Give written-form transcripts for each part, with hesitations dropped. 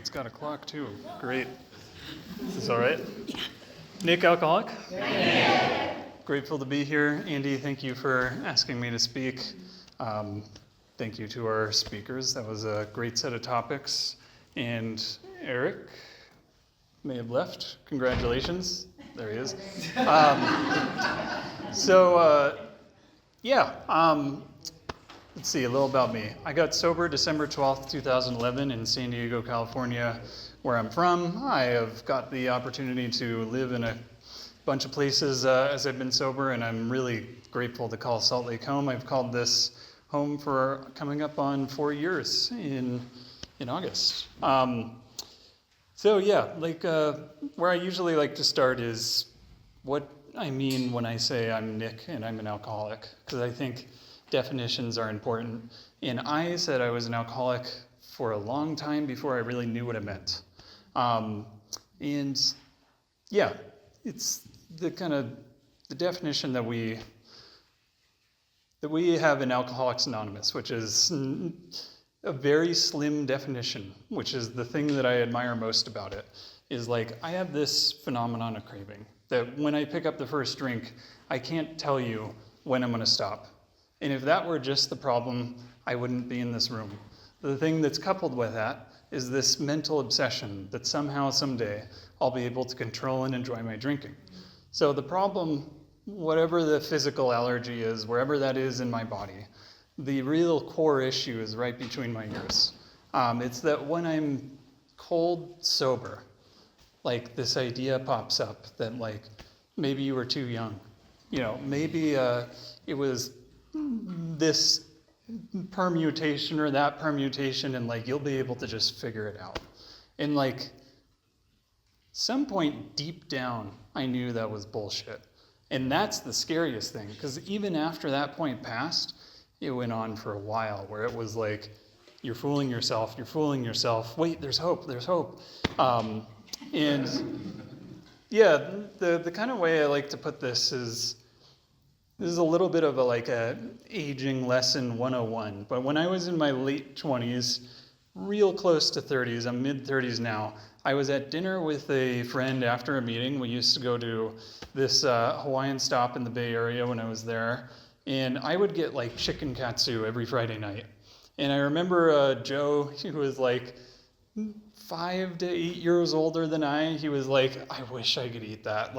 it's got a clock too. Great. Is this all right? Nick, alcoholic? Yeah. Grateful to be here. Andy, thank you for asking me to speak. Thank you to our speakers. That was a great set of topics. And Eric may have left. Congratulations. There he is. Let's see, a little about me. I got sober December 12th, 2011 in San Diego, California, where I'm from. I have got the opportunity to live in a bunch of places as I've been sober, and I'm really grateful to call Salt Lake home. I've called this home for coming up on 4 years in August. Where I usually like to start is what I mean when I say I'm Nick and I'm an alcoholic, because I think definitions are important. And I said I was an alcoholic for a long time before I really knew what it meant. It's the definition that we have in Alcoholics Anonymous, which is a very slim definition, which is the thing that I admire most about it, is like I have this phenomenon of craving, that when I pick up the first drink, I can't tell you when I'm going to stop. And if that were just the problem, I wouldn't be in this room. The thing that's coupled with that is this mental obsession that somehow, someday, I'll be able to control and enjoy my drinking. So the problem, whatever the physical allergy is, wherever that is in my body, the real core issue is right between my ears. It's that when I'm cold sober, like this idea pops up that like maybe you were too young. Maybe it was this permutation or that permutation, and like you'll be able to just figure it out. And like some point deep down, I knew that was bullshit. And that's the scariest thing, because even after that point passed, it went on for a while where it was like, you're fooling yourself, wait, there's hope. The kind of way I like to put this is a little bit of a aging lesson 101. But when I was in my late 20s, real close to 30s, I'm mid-30s now, I was at dinner with a friend after a meeting. We used to go to this Hawaiian stop in the Bay Area when I was there, and I would get like chicken katsu every Friday night. And I remember Joe, he was like 5 to 8 years older than I. He was like, I wish I could eat that.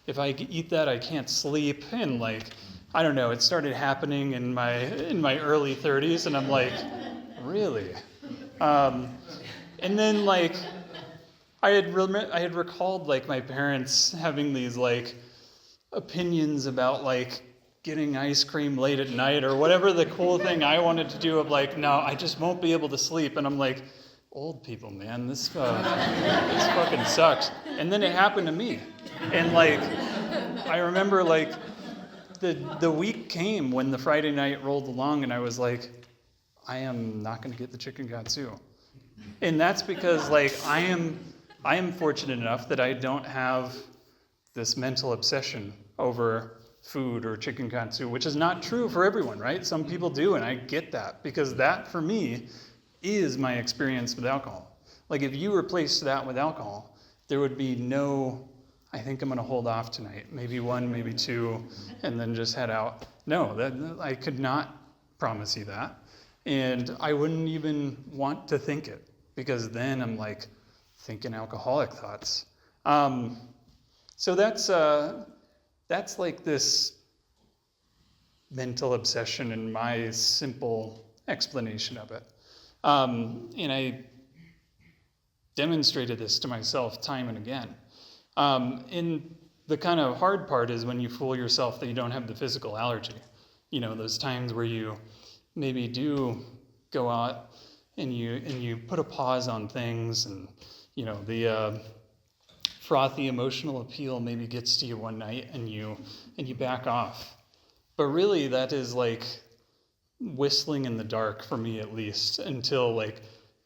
If I eat that, I can't sleep. And I don't know, it started happening in my early 30s, and I'm like, really? And then I had recalled my parents having these opinions about getting ice cream late at night or whatever the cool thing I wanted to do of no, I just won't be able to sleep. And I'm like, old people, man, this fucking sucks. And then it happened to me. And I remember the week came when the Friday night rolled along, and I was like, I am not going to get the chicken katsu. And that's because I am fortunate enough that I don't have this mental obsession over food or chicken katsu, which is not true for everyone, right? Some people do, and I get that, because that for me is my experience with alcohol. If you replaced that with alcohol, there would be no, I think I'm going to hold off tonight, maybe one, maybe two, and then just head out. No, I could not promise you that. And I wouldn't even want to think it, because then I'm thinking alcoholic thoughts. So that's this mental obsession and my simple explanation of it. And I demonstrated this to myself time and again. And the kind of hard part is when you fool yourself that you don't have the physical allergy. Those times where you maybe do go out and you put a pause on things, and the frothy emotional appeal maybe gets to you one night, and you back off. But really that is whistling in the dark, for me at least, until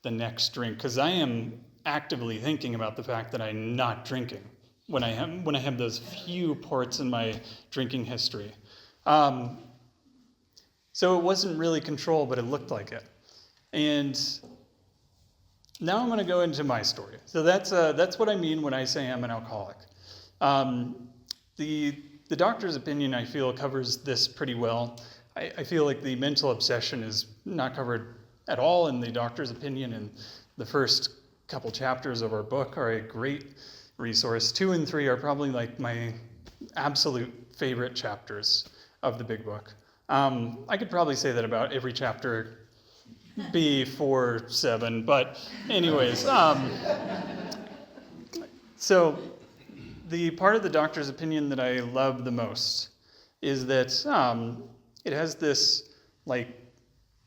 the next drink, because I am actively thinking about the fact that I'm not drinking when I have those few ports in my drinking history. So it wasn't really control, but it looked like it. And now I'm going to go into my story. So that's what I mean when I say I'm an alcoholic. The doctor's opinion, I feel, covers this pretty well. I feel like the mental obsession is not covered at all in the doctor's opinion, and the first couple chapters of our book are a great resource. 2 and 3 are probably like my absolute favorite chapters of the big book. I could probably say that about every chapter, B4, 7, but anyways. So the part of the doctor's opinion that I love the most is that it has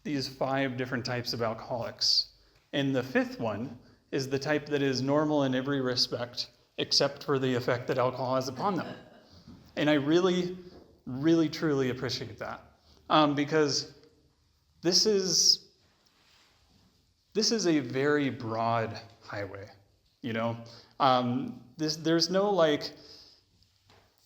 these 5 different types of alcoholics. And the 5th one is the type that is normal in every respect, except for the effect that alcohol has upon them. And I really, really, truly appreciate that. Because this is a very broad highway, you know? There's no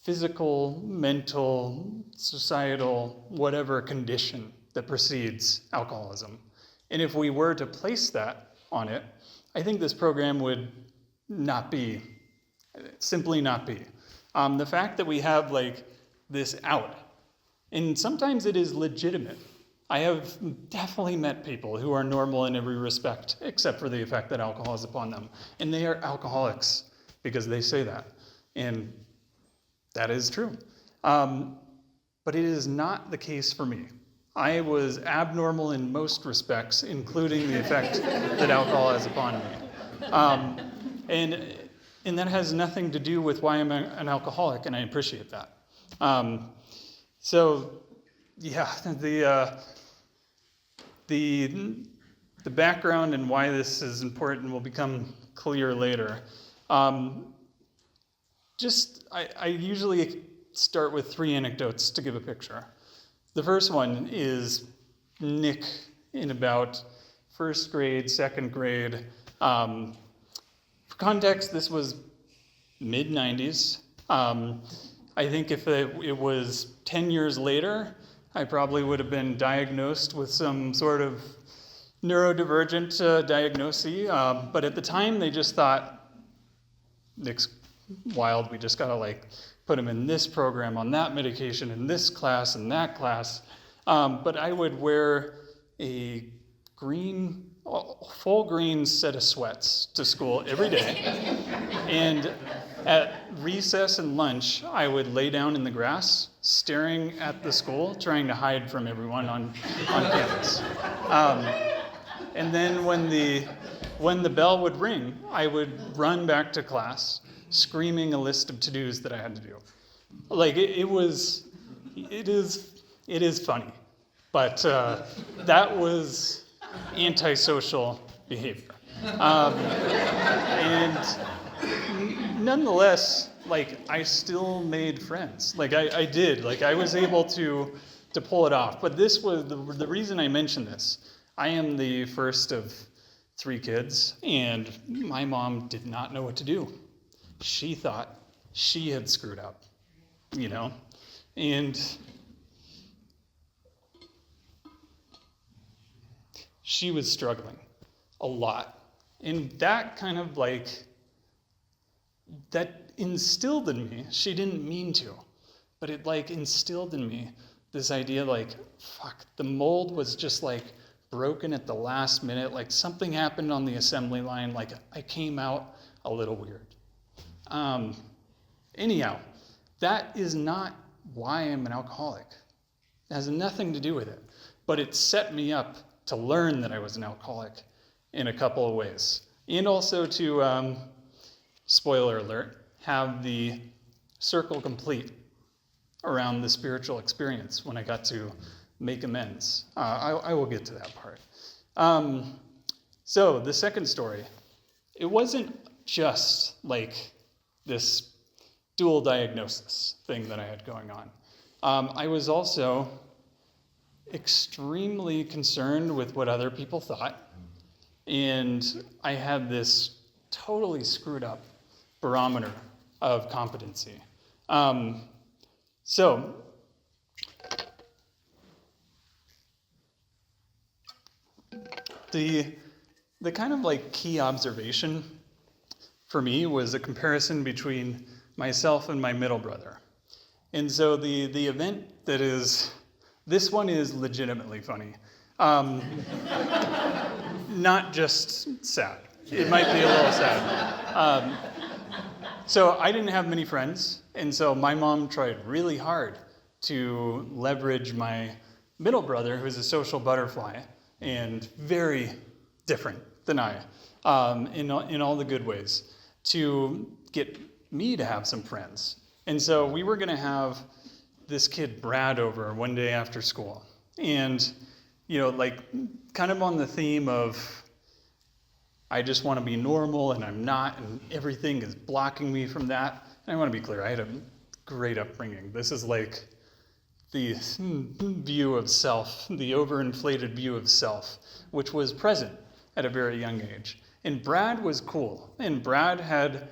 physical, mental, societal, whatever condition that precedes alcoholism. And if we were to place that on it, I think this program would simply not be. The fact that we have this out, and sometimes it is legitimate. I have definitely met people who are normal in every respect, except for the effect that alcohol has upon them. And they are alcoholics because they say that. And that is true. But it is not the case for me. I was abnormal in most respects, including the effect that alcohol has upon me. And that has nothing to do with why I'm an alcoholic, and I appreciate that. The background and why this is important will become clear later. I usually start with 3 anecdotes to give a picture. The first one is Nick in about 1st grade, 2nd grade. For context, this was mid-90s. I think if it was 10 years later, I probably would have been diagnosed with some sort of neurodivergent diagnosis. But at the time, they just thought, Nick's wild, we just gotta put him in this program, on that medication, in this class, and that class. But I would wear a full green set of sweats to school every day. And at recess and lunch, I would lay down in the grass, staring at the school, trying to hide from everyone on campus. And then when the bell would ring, I would run back to class, screaming a list of to-dos that I had to do. It is funny, but that was antisocial behavior. And nonetheless, I still made friends. I did. I was able to pull it off. But this was the reason I mention this. I am the first of 3 kids, and my mom did not know what to do. She thought she had screwed up, and she was struggling a lot. And that kind of that instilled in me, she didn't mean to, but it instilled in me this idea fuck, the mold was just broken at the last minute, something happened on the assembly line, I came out a little weird. Anyhow, that is not why I'm an alcoholic. It has nothing to do with it, but it set me up to learn that I was an alcoholic in a couple of ways. And also to, spoiler alert, have the circle complete around the spiritual experience when I got to make amends. I will get to that part. So the second story, it wasn't just this dual diagnosis thing that I had going on. I was also extremely concerned with what other people thought, and I had this totally screwed up barometer of competency. So the kind of like key observation for me was a comparison between myself and my middle brother. And so the event that is, this one is legitimately funny. Not just sad. It might be a little sad. So I didn't have many friends, and so my mom tried really hard to leverage my middle brother, who's a social butterfly and very different than I, in all the good ways, to get me to have some friends. And so we were going to have this kid Brad over one day after school, and like kind of on the theme of I just want to be normal and I'm not, and everything is blocking me from that. And I want to be clear, I had a great upbringing. This is like the view of self, the overinflated view of self, which was present at a very young age. And Brad was cool. And Brad had,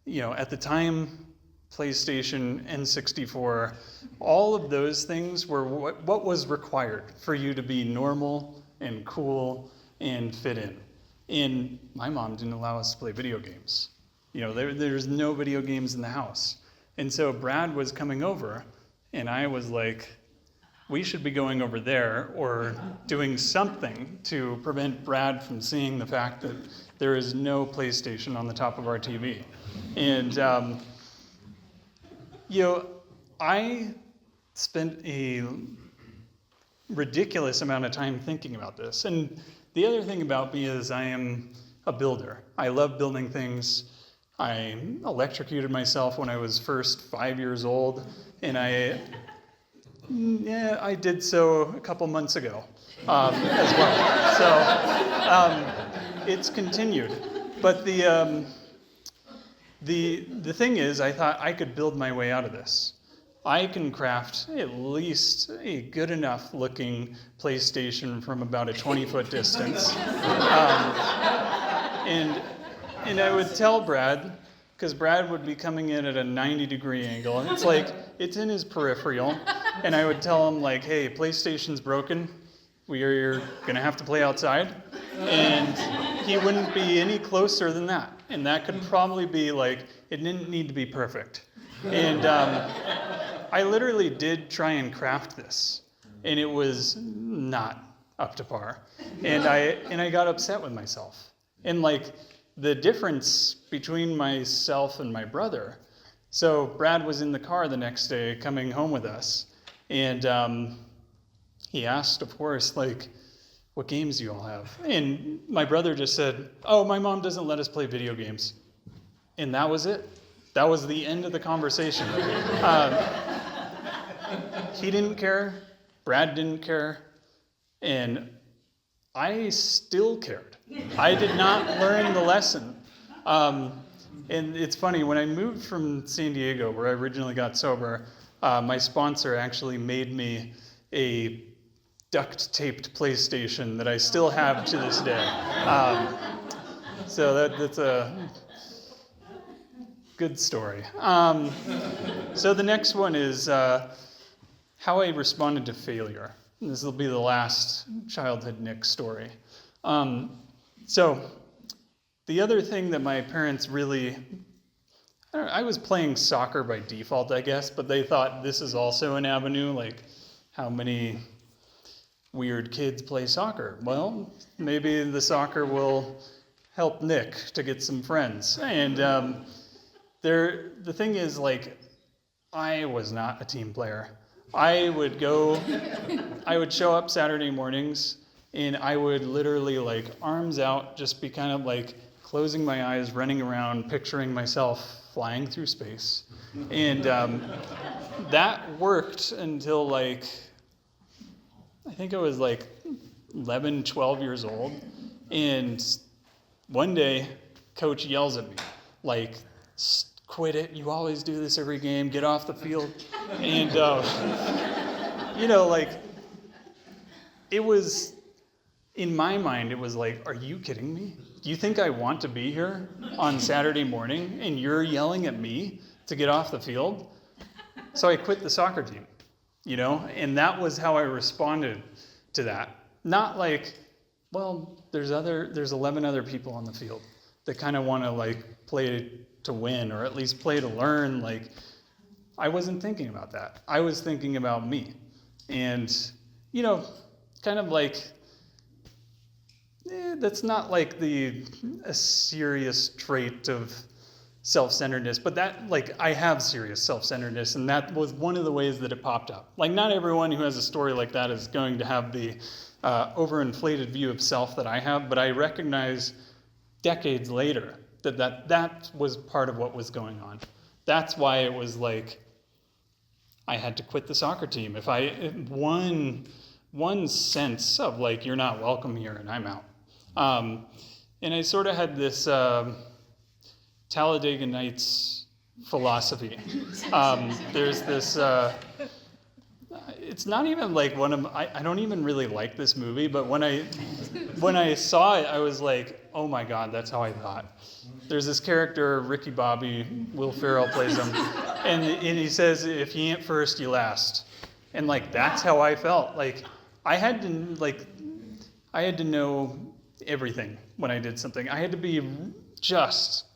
at the time, PlayStation, N64, all of those things were what was required for you to be normal and cool and fit in. And my mom didn't allow us to play video games. There's no video games in the house. And so Brad was coming over, and I was like, we should be going over there or doing something to prevent Brad from seeing the fact that there is no PlayStation on the top of our TV. And, I spent a ridiculous amount of time thinking about this. And the other thing about me is I am a builder. I love building things. I electrocuted myself when I was first 5 years old, and I did so a couple months ago as well. So it's continued. But the thing is, I thought I could build my way out of this. I can craft at least a good enough looking PlayStation from about a 20-foot distance. And I would tell Brad, because Brad would be coming in at a 90-degree angle, and it's like, it's in his peripheral, and I would tell him, like, hey, PlayStation's broken, we're gonna have to play outside, and he wouldn't be any closer than that, and that could probably be, like, it didn't need to be perfect. And I literally did try and craft this, and it was not up to par, and I got upset with myself. And like the difference between myself and my brother, so Brad was in the car the next day coming home with us, and he asked, of course, like, what games do you all have? And my brother just said, oh, my mom doesn't let us play video games. And that was it. That was the end of the conversation. He didn't care, Brad didn't care, and I still cared. I did not learn the lesson. And it's funny, when I moved from San Diego, where I originally got sober, my sponsor actually made me a duct-taped PlayStation that I still have to this day. So that's a good story. So the next one is how I responded to failure. This will be the last childhood Nick story. So the other thing that my parents really, I was playing soccer by default, I guess, but they thought this is also an avenue, like how many weird kids play soccer. Well, maybe the soccer will help Nick to get some friends. And the thing is, like, I was not a team player. I would show up Saturday mornings, and I would literally, like, arms out, just be kind of like closing my eyes, running around, picturing myself flying through space. And that worked until, like, I think I was like 11, 12 years old. And one day, coach yells at me, like, quit it, you always do this every game, get off the field. And, like, it was, in my mind, it was like, are you kidding me? Do you think I want to be here on Saturday morning and you're yelling at me to get off the field? So I quit the soccer team, and that was how I responded to that. Not like, well, there's 11 other people on the field that kind of want to like play to win or at least play to learn. Like, I wasn't thinking about that. I was thinking about me. And, kind of like, that's not like a serious trait of self-centeredness, but that, like, I have serious self-centeredness, and that was one of the ways that it popped up. Like, not everyone who has a story like that is going to have the overinflated view of self that I have, but I recognize decades later that was part of what was going on. That's why it was like, I had to quit the soccer team. If one sense of like, you're not welcome here and I'm out. And I sort of had this Talladega Nights philosophy. There's this, it's not even like I don't even really like this movie, but when I saw it, I was like, oh my God, that's how I thought. There's this character, Ricky Bobby, Will Ferrell plays him, and he says, if you ain't first, you last. And like, that's how I felt. Like, I had to know everything when I did something. I had to be just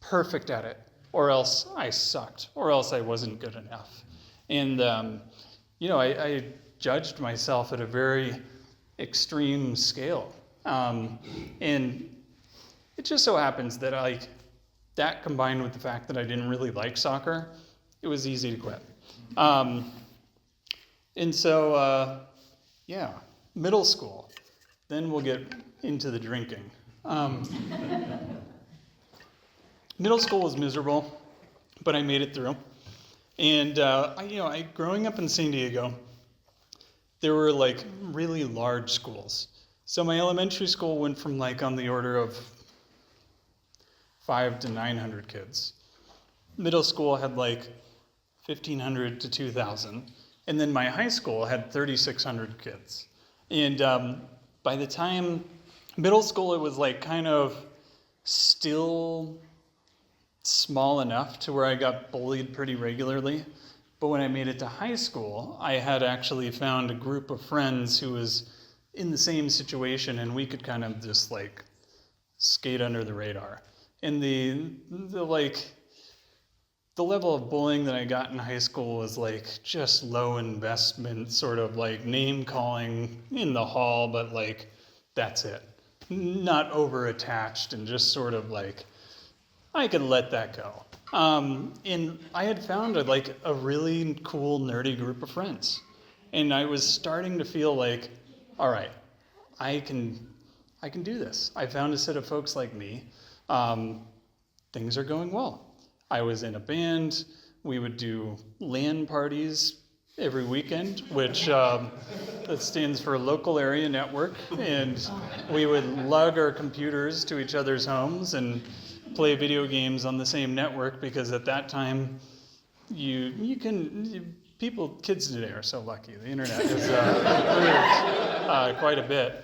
perfect at it, or else I sucked, or else I wasn't good enough. And, I judged myself at a very extreme scale. And it just so happens that that combined with the fact that I didn't really like soccer, it was easy to quit. And so, middle school. Then we'll get into the drinking. Middle school was miserable, but I made it through. And growing up in San Diego, there were like really large schools. So my elementary school went from like on the order of 500 to 900 kids. Middle school had like 1,500 to 2,000. And then my high school had 3,600 kids. And by the time middle school, it was like kind of still small enough to where I got bullied pretty regularly. But when I made it to high school, I had actually found a group of friends who was in the same situation, and we could kind of just like skate under the radar. And the level of bullying that I got in high school was like just low investment, sort of like name calling in the hall, but like that's it. Not over attached, and just sort of like I could let that go. And I had found a really cool nerdy group of friends, and I was starting to feel like, all right, I can do this. I found a set of folks like me. Things are going well. I was in a band. We would do LAN parties every weekend, which that stands for Local Area Network. And we would lug our computers to each other's homes and play video games on the same network, because at that time, kids today are so lucky. The internet has improved quite a bit.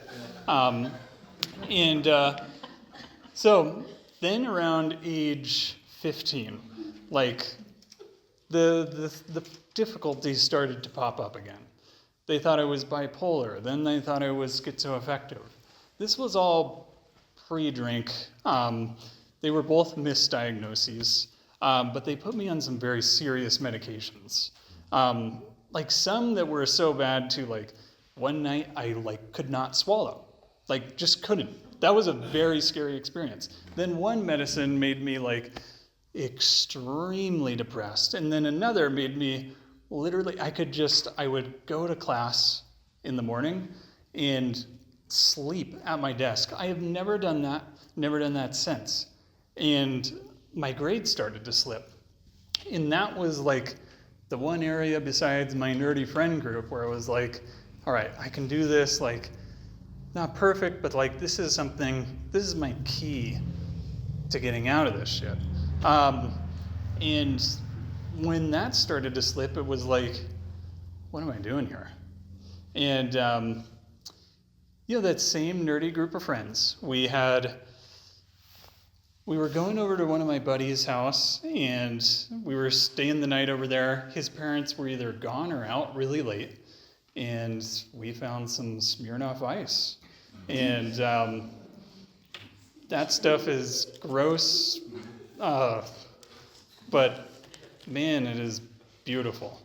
So then around age 15, like the difficulties started to pop up again. They thought I was bipolar. Then they thought I was schizoaffective. This was all pre-drink. They were both misdiagnoses, but they put me on some very serious medications. Like some that were so bad to like one night I could not swallow, just couldn't. That was a very scary experience. Then one medicine made me extremely depressed, and then another made me literally, I would go to class in the morning and sleep at my desk. I have never done that since. And my grades started to slip. And that was the one area besides my nerdy friend group where I was like, all right, I can do this, not perfect, but this is my key to getting out of this shit. And when that started to slip, it was what am I doing here? And, that same nerdy group of friends, we were going over to one of my buddies' house, and we were staying the night over there. His parents were either gone or out really late. and we found some Smirnoff Ice. And that stuff is gross, but man, it is beautiful.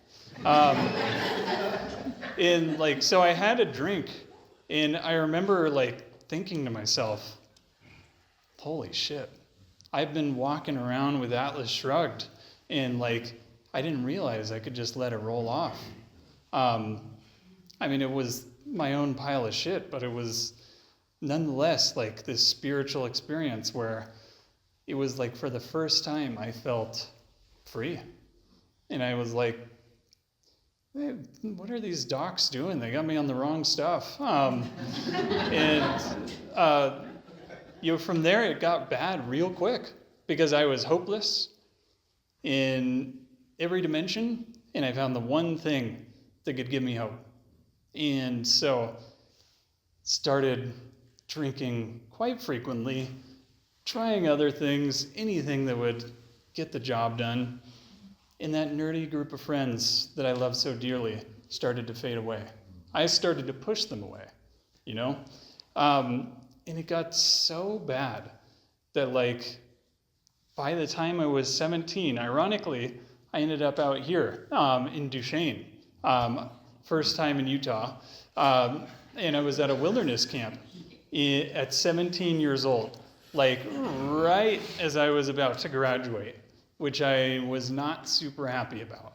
And like, so I had a drink, and I remember like thinking to myself, holy shit, I've been walking around with Atlas Shrugged, and like, I didn't realize I could just let it roll off. I mean, it was my own pile of shit, but it was nonetheless like this spiritual experience where it was like for the first time I felt free. And I was like, hey, what are these docs doing? They got me on the wrong stuff. From there it got bad real quick because I was hopeless in every dimension, and I found the one thing that could give me hope. And so started drinking quite frequently, trying other things, anything that would get the job done. And that nerdy group of friends that I love so dearly started to fade away. I started to push them away, you know? And it got so bad that like by the time I was 17, ironically, I ended up out here in Duchesne, first time in Utah. And I was at a wilderness camp at 17 years old, like right as I was about to graduate, which I was not super happy about.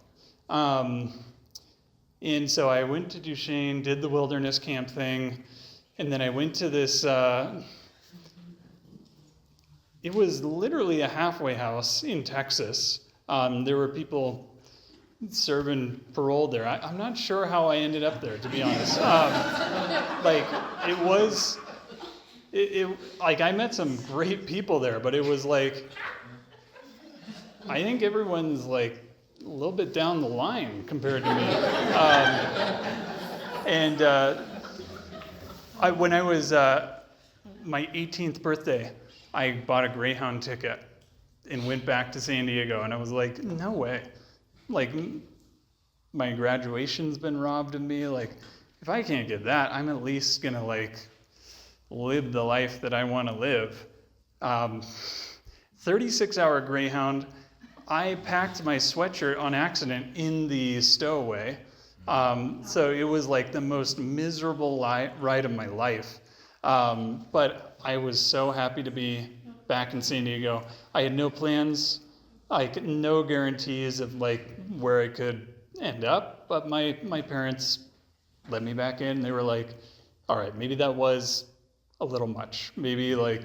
And so I went to Duchesne, did the wilderness camp thing, and then I went to this, it was literally a halfway house in Texas. There were people serving parole there. I'm not sure how I ended up there, to be honest. Like I met some great people there, but it was like, I think everyone's like a little bit down the line compared to me. When I was my 18th birthday, I bought a Greyhound ticket and went back to San Diego, and I was like, no way. Like, my graduation's been robbed of me. Like, if I can't get that, I'm at least gonna like live the life that I want to live. 36-hour Greyhound. I packed my sweatshirt on accident in the stowaway. So it was like the most miserable ride of my life. But I was so happy to be back in San Diego. I had no plans, like no guarantees of like where I could end up, but my parents let me back in. They were like, all right, maybe that was a little much. Maybe like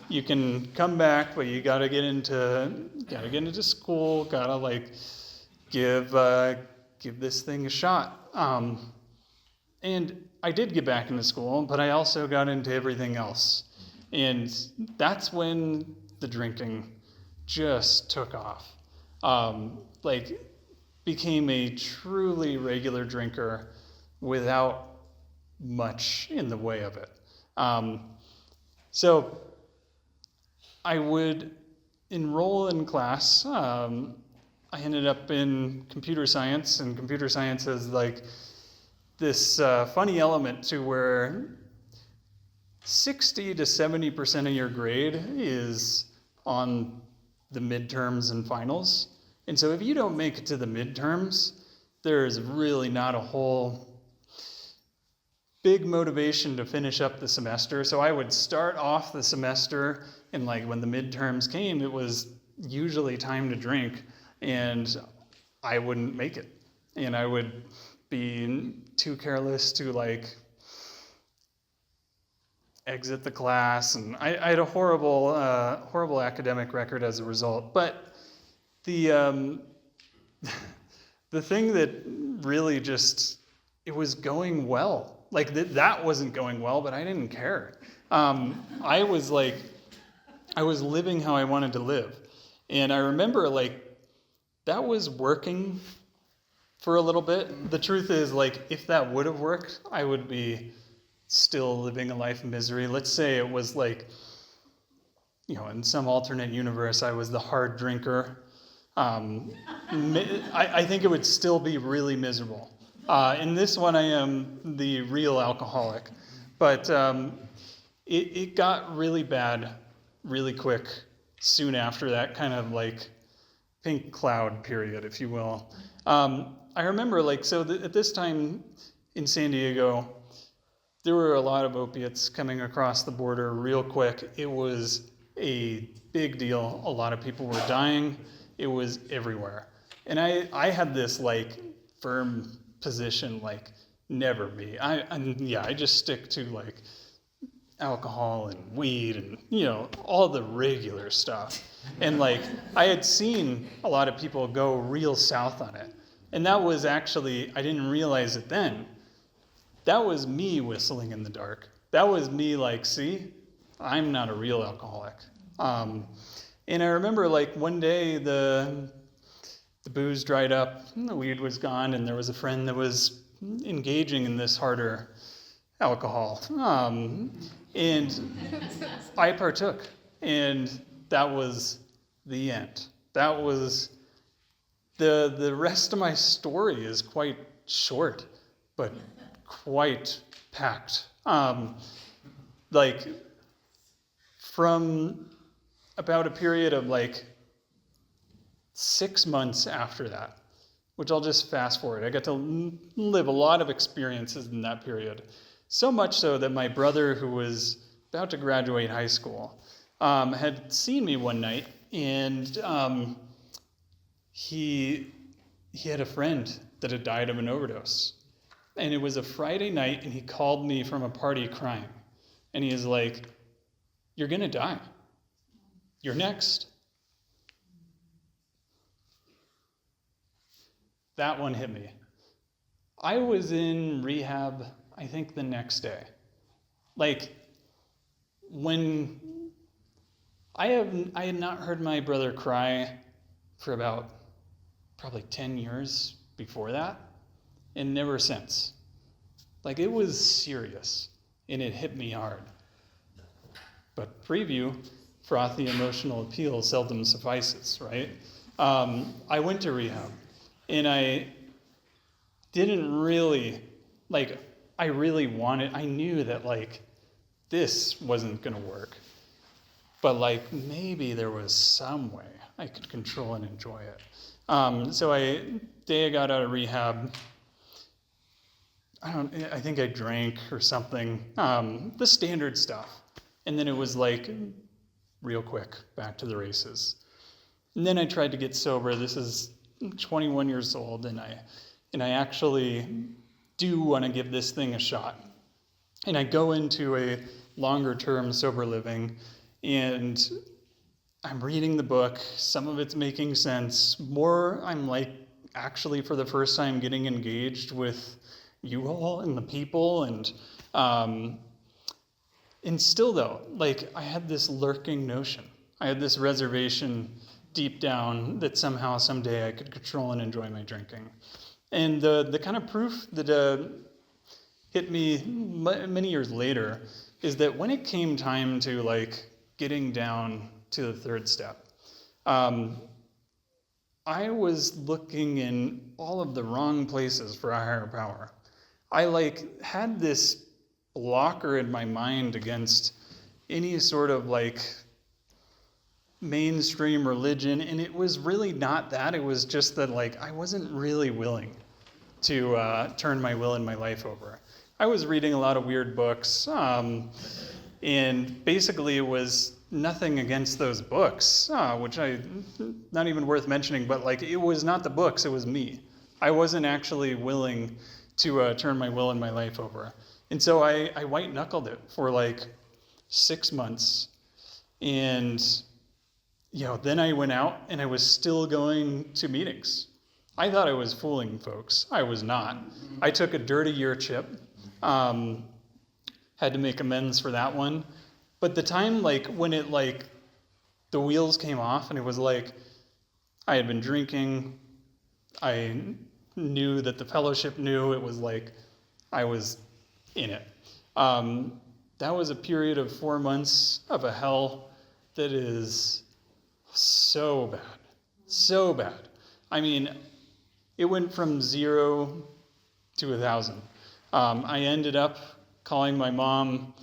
you can come back, but you gotta get into school, gotta like give this thing a shot. And I did get back into school, but I also got into everything else. And that's when the drinking just took off. Like became a truly regular drinker without much in the way of it. So I would enroll in class. I ended up in computer science, and computer science has like this funny element to where 60 to 70% of your grade is on the midterms and finals. And so if you don't make it to the midterms, there's really not a whole big motivation to finish up the semester. So I would start off the semester, and like when the midterms came, it was usually time to drink, and I wouldn't make it. And I would be too careless to like exit the class, and I had a horrible academic record as a result. But the thing that really just, it was going well. Like that wasn't going well, but I didn't care. I was living how I wanted to live. And I remember like that was working for a little bit. The truth is, like, if that would have worked, I would be still living a life of misery. Let's say it was like, you know, in some alternate universe, I was the hard drinker. I think it would still be really miserable. In this one, I am the real alcoholic. But it got really bad really quick soon after that kind of like pink cloud period, if you will. I remember at this time in San Diego, there were a lot of opiates coming across the border real quick. It was a big deal. A lot of people were dying. It was everywhere. And I had this like firm position, like never me. I just stick to like alcohol and weed and all the regular stuff. And like I had seen a lot of people go real south on it. And that was actually, I didn't realize it then, that was me whistling in the dark. That was me like, see, I'm not a real alcoholic. And I remember like one day the booze dried up, and the weed was gone, and there was a friend that was engaging in this harder alcohol. And I partook, and that was the end. That was the rest of my story is quite short, but quite packed. Like from about a period of like 6 months after that, which I'll just fast forward. I got to live a lot of experiences in that period. So much so that my brother, who was about to graduate high school, had seen me one night, and he had a friend that had died of an overdose. And it was a Friday night, and he called me from a party crying. And he was like, "You're gonna die. You're next." That one hit me. I was in rehab, I think, the next day. Like, when I had not heard my brother cry for about probably 10 years before that, and never since. Like, it was serious, and it hit me hard. But preview, frothy emotional appeal seldom suffices, right? I went to rehab, and I didn't really, I really wanted, I knew that, this wasn't going to work. But, maybe there was some way I could control and enjoy it. So day I got out of rehab, I think I drank or something, the standard stuff. And then it was real quick, back to the races. And then I tried to get sober. This is 21 years old, and I actually do want to give this thing a shot. And I go into a longer term sober living, and I'm reading the book. Some of it's making sense. More, I'm actually for the first time getting engaged with you all and the people, and still though, I had this lurking notion. I had this reservation deep down that somehow, someday I could control and enjoy my drinking. And the kind of proof that hit me many years later is that when it came time to getting down to the third step, I was looking in all of the wrong places for a higher power. I had this blocker in my mind against any sort of mainstream religion, and it was really not that. It was just that I wasn't really willing to turn my will and my life over. I was reading a lot of weird books, and basically it was nothing against those books, which not even worth mentioning, but it was not the books, it was me. I wasn't actually willing to turn my will and my life over. And so I white-knuckled it for 6 months. And, then I went out and I was still going to meetings. I thought I was fooling folks. I was not. I took a dirty year chip. Had to make amends for that one. But the time, when it, the wheels came off and it was I had been drinking, I knew that the fellowship knew, it was I was in it. That was a period of 4 months of a hell that is so bad. So bad. I mean, it went from 0 to 1,000. I ended up calling my mom.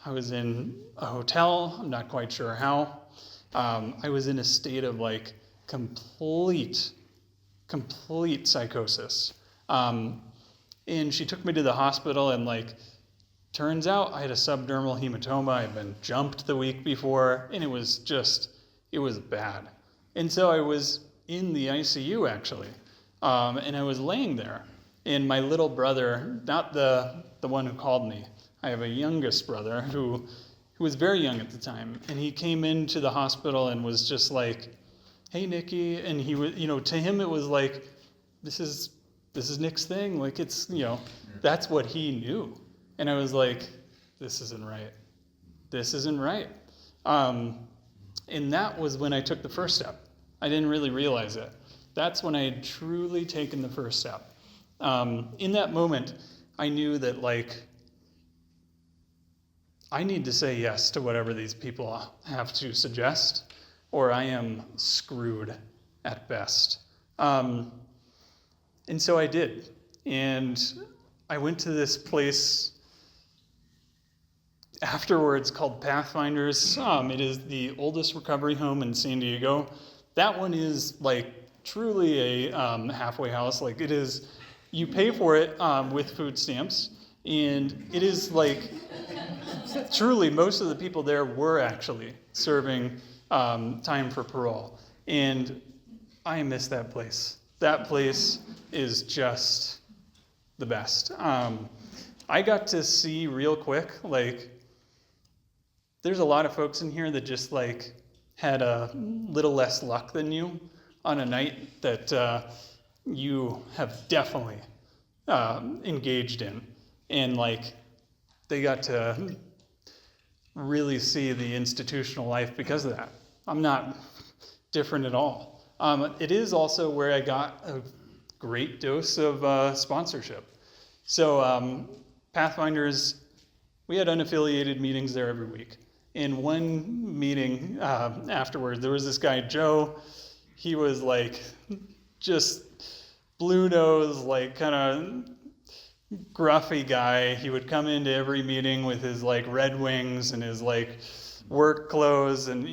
I was in a hotel. I'm not quite sure how. I was in a state of like complete psychosis. And she took me to the hospital, and like, turns out I had a subdermal hematoma. I'd been jumped the week before, and it was bad. And so I was in the ICU actually, and I was laying there. And my little brother, not the one who called me, I have a youngest brother who was very young at the time, and he came into the hospital and was just like, "Hey, Nikki," and he was, to him it was like, this is Nick's thing, like it's, that's what he knew. And I was like, this isn't right. And that was when I took the first step. I didn't really realize it. That's when I had truly taken the first step. In that moment, I knew that like, I need to say yes to whatever these people have to suggest, or I am screwed at best. And so I did. And I went to this place afterwards called Pathfinders. It is the oldest recovery home in San Diego. That one is like truly a halfway house. Like it is, you pay for it with food stamps. And it is like, truly most of the people there were actually serving time for parole. And I miss that place. That place is just the best. I got to see real quick, like, there's a lot of folks in here that just like had a little less luck than you on a night that you have definitely engaged in. And like, they got to really see the institutional life because of that. I'm not different at all. It is also where I got a great dose of sponsorship. So Pathfinders, we had unaffiliated meetings there every week. In one meeting afterwards, there was this guy, Joe. He was like just blue nose, like kind of gruffy guy. He would come into every meeting with his like Red Wings and his like work clothes, and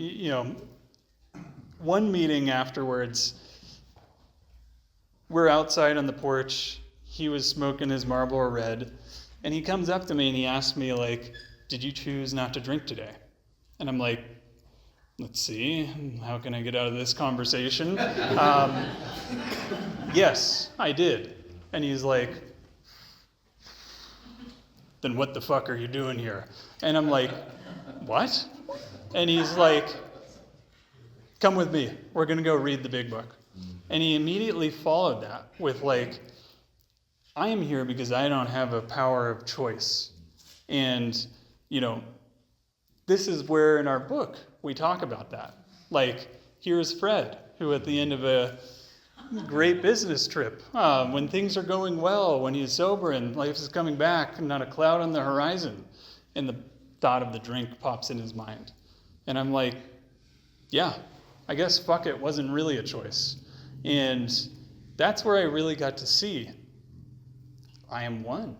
one meeting afterwards, we're outside on the porch. He was smoking his Marlboro Red, and he comes up to me and he asks me like, "Did you choose not to drink today?" And I'm like, "Let's see, how can I get out of this conversation?" Yes, I did. And he's like, "Then what the fuck are you doing here?" And I'm like, "What?" And he's like, "Come with me. We're going to go read the big book." And he immediately followed that with like, "I am here because I don't have a power of choice." And, this is where in our book we talk about that. Like, here's Fred, who at the end of a great business trip, when things are going well, when he's sober and life is coming back, not a cloud on the horizon, and the thought of the drink pops in his mind. And I'm like, yeah, I guess fuck it wasn't really a choice. And that's where I really got to see I am one.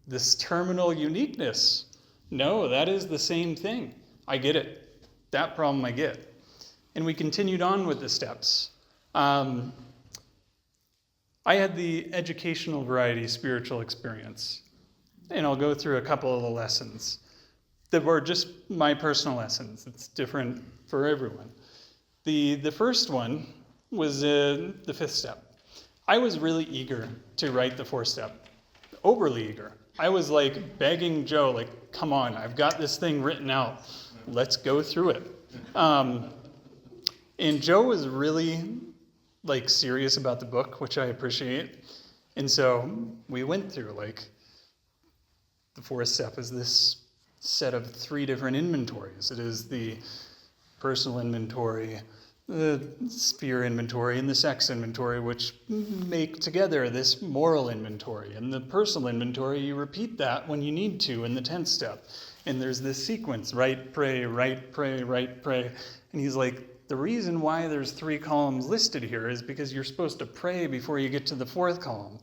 This terminal uniqueness. No, that is the same thing. I get it. That problem I get. And we continued on with the steps. I had the educational variety spiritual experience. And I'll go through a couple of the lessons that were just my personal lessons. It's different for everyone. The first one was the fifth step. I was really eager to write the fourth step, overly eager. I was like begging Joe, like, "Come on, I've got this thing written out. Let's go through it." And Joe was really like serious about the book, which I appreciate. And so we went through like the fourth step is this set of 3 different inventories. It is the personal inventory, the sphere inventory, and the sex inventory, which make together this moral inventory. And the personal inventory, you repeat that when you need to in the 10th step. And there's this sequence, right, pray, right, pray, right, pray. And he's like, the reason why there's 3 columns listed here is because you're supposed to pray before you get to the 4th column.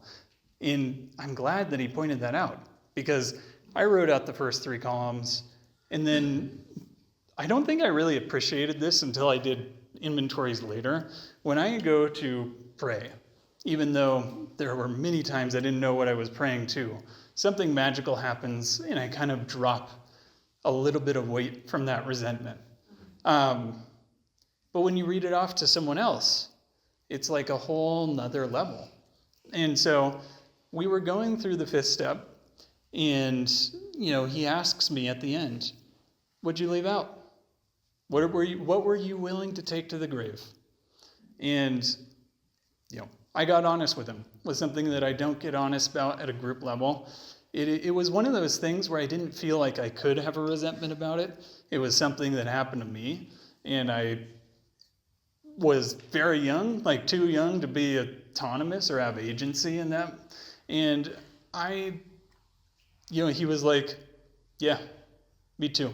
And I'm glad that he pointed that out, because I wrote out the first 3 columns, and then I don't think I really appreciated this until I did inventories later. When I go to pray, even though there were many times I didn't know what I was praying to, something magical happens and I kind of drop a little bit of weight from that resentment. But when you read it off to someone else, it's like a whole nother level. And so we were going through the 5th step, and he asks me at the end, what'd you leave out? What were you willing to take to the grave? And I got honest with him, with something that I don't get honest about at a group level. It was one of those things where I didn't feel like I could have a resentment about it. It was something that happened to me, and I was very young, like too young to be autonomous or have agency in that. And he was like, yeah, me too.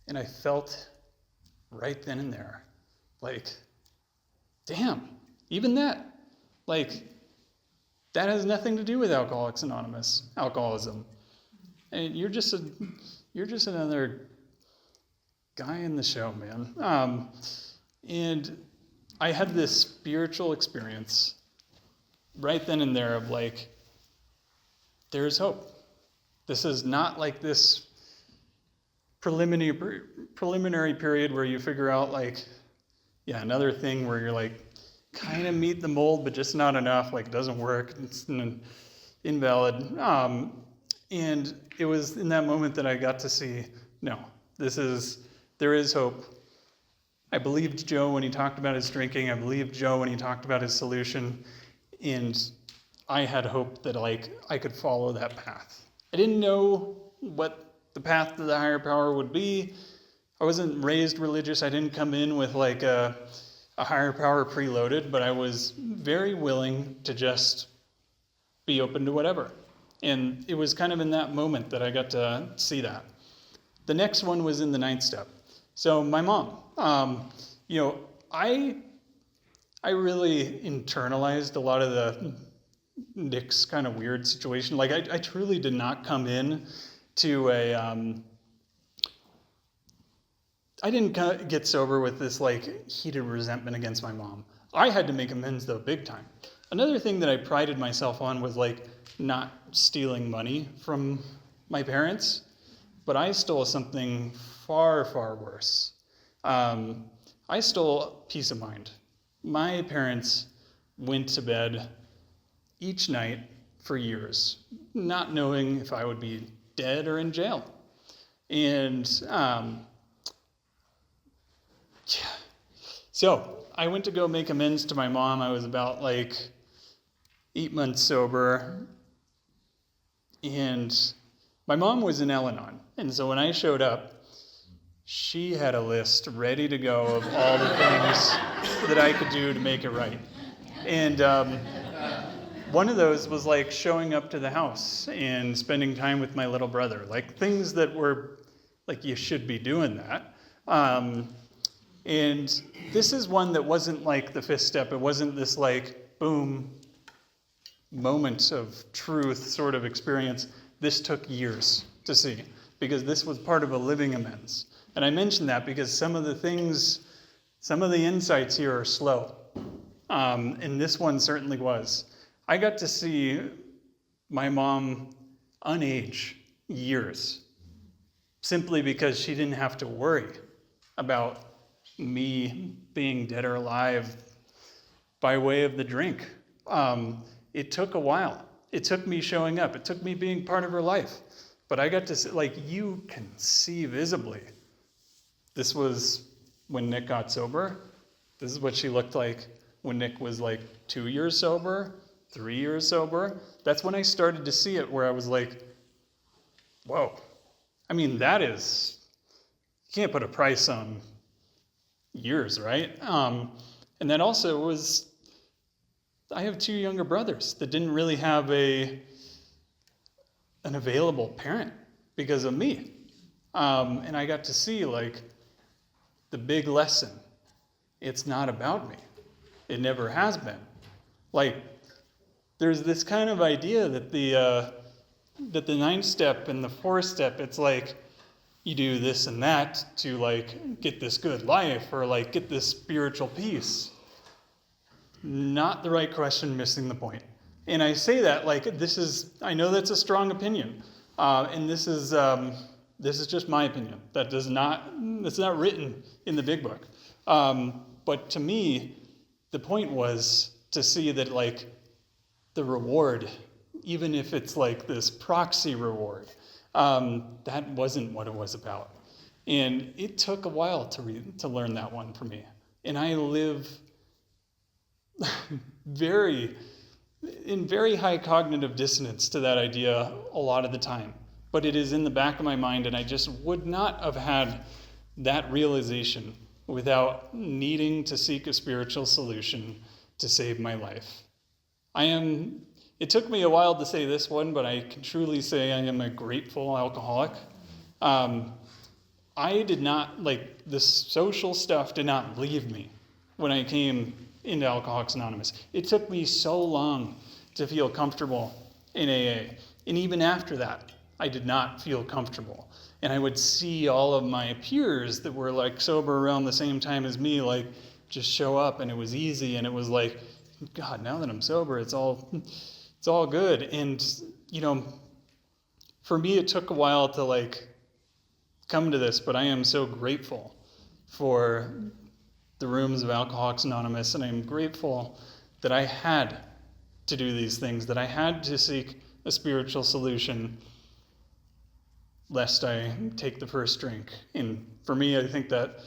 And I felt right then and there, like, damn, even that, like, that has nothing to do with Alcoholics Anonymous, alcoholism. And you're just another guy in the show, man. And I had this spiritual experience right then and there of like, there's hope. This is not like this preliminary period where you figure out like, another thing where you're like, kind of meet the mold, but just not enough, like it doesn't work, it's invalid. And it was in that moment that I got to see, no, there is hope. I believed Joe when he talked about his drinking. I believed Joe when he talked about his solution. And I had hope that I could follow that path. I didn't know what the path to the higher power would be. I wasn't raised religious. I didn't come in with like a higher power preloaded, but I was very willing to just be open to whatever. And it was kind of in that moment that I got to see that. The next one was in the 9th step. So my mom, I really internalized a lot of the Nick's kind of weird situation. Like I truly did not come in to I didn't get sober with this like heated resentment against my mom. I had to make amends though, big time. Another thing that I prided myself on was like not stealing money from my parents, but I stole something far, far worse. I stole peace of mind. My parents went to bed each night for years, not knowing if I would be dead or in jail. And so I went to go make amends to my mom. I was about like 8 months sober. And my mom was in Al-Anon. And so when I showed up, she had a list ready to go of all the things that I could do to make it right. And one of those was like showing up to the house and spending time with my little brother, like things that were like, you should be doing that. And this is one that wasn't like the 5th step. It wasn't this like, boom, moment of truth sort of experience. This took years to see, because this was part of a living amends. And I mention that because some of the insights here are slow. And this one certainly was. I got to see my mom unage years simply because she didn't have to worry about me being dead or alive by way of the drink. It took a while. It took me showing up. It took me being part of her life. But I got to see, like, you can see visibly. This was when Nick got sober. This is what she looked like when Nick was like 2 years sober, 3 years sober. That's when I started to see it, where I was like, whoa. I mean, you can't put a price on years, right? And that also was, I have 2 younger brothers that didn't really have an available parent because of me. And I got to see like the big lesson. It's not about me. It never has been. Like, there's this kind of idea that the ninth step and the fourth step, it's like you do this and that to like get this good life or like get this spiritual peace. Not the right question, missing the point. And I say that like I know that's a strong opinion, and this is just my opinion. That's not written in the big book. But to me, the point was to see that like the reward, even if it's like this proxy reward, that wasn't what it was about. And it took a while to learn that one for me. And I live in very high cognitive dissonance to that idea a lot of the time. But it is in the back of my mind, and I just would not have had that realization without needing to seek a spiritual solution to save my life. It took me a while to say this one, but I can truly say I am a grateful alcoholic. I did not, like, the social stuff did not leave me when I came into Alcoholics Anonymous. It took me so long to feel comfortable in AA. And even after that, I did not feel comfortable. And I would see all of my peers that were like sober around the same time as me, like just show up, and it was easy. And it was like, God, now that I'm sober, it's all good. And, for me, it took a while to like come to this, but I am so grateful for the rooms of Alcoholics Anonymous, and I'm grateful that I had to do these things, that I had to seek a spiritual solution lest I take the first drink. And for me, I think that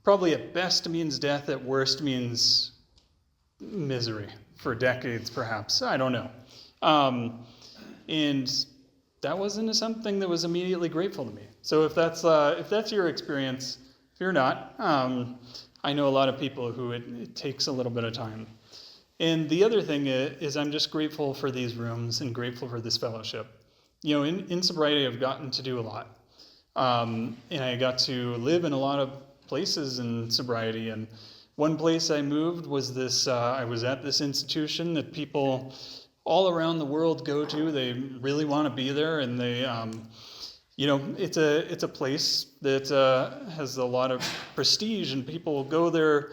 probably at best means death, at worst means misery for decades, perhaps. I don't know. And that wasn't something that was immediately grateful to me. So if that's your experience, fear not. I know a lot of people who it takes a little bit of time. And the other thing is I'm just grateful for these rooms and grateful for this fellowship. In sobriety, I've gotten to do a lot. And I got to live in a lot of places in sobriety. And one place I moved was this, I was at this institution that people all around the world go to. They really want to be there, and they, it's a place that has a lot of prestige, and people go there,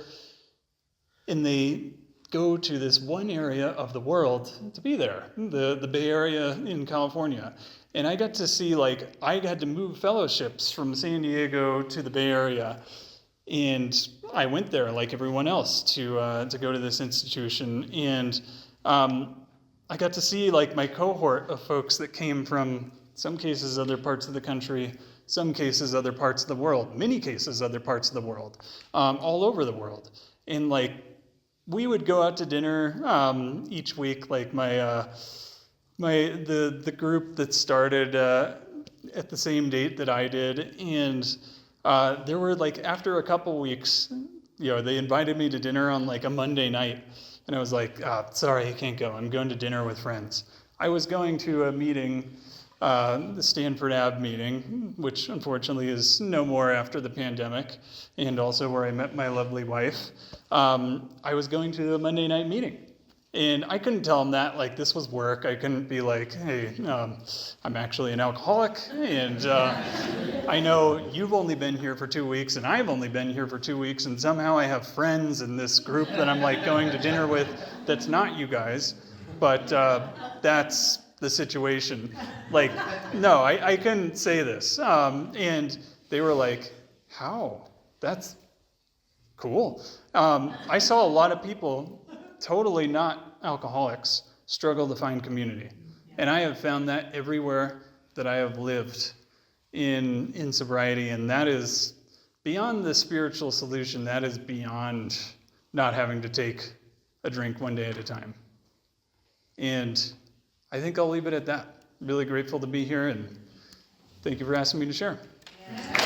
and they go to this one area of the world to be there, the Bay Area in California. And I got to see, I had to move fellowships from San Diego to the Bay Area. And I went there, like everyone else, to go to this institution. And I got to see, my cohort of folks that came from, some cases, other parts of the country, some cases, other parts of the world, many cases, other parts of the world, all over the world. And, we would go out to dinner each week, the group that started at the same date that I did, and there were after a couple weeks, they invited me to dinner on a Monday night, and I was like, sorry, I can't go. I'm going to dinner with friends. I was going to a meeting, the Stanford Ave meeting, which unfortunately is no more after the pandemic, and also where I met my lovely wife. I was going to a Monday night meeting, and I couldn't tell them that this was work. I couldn't be like, hey, I'm actually an alcoholic, and I know you've only been here for 2 weeks, and I've only been here for 2 weeks, and somehow I have friends in this group that I'm going to dinner with that's not you guys, but that's the situation. No, I couldn't say this. And they were like, how? That's cool. I saw a lot of people, totally not alcoholics, struggle to find community. And I have found that everywhere that I have lived in sobriety. And that is beyond the spiritual solution. That is beyond not having to take a drink one day at a time. And I think I'll leave it at that. Really grateful to be here, and thank you for asking me to share. Yeah.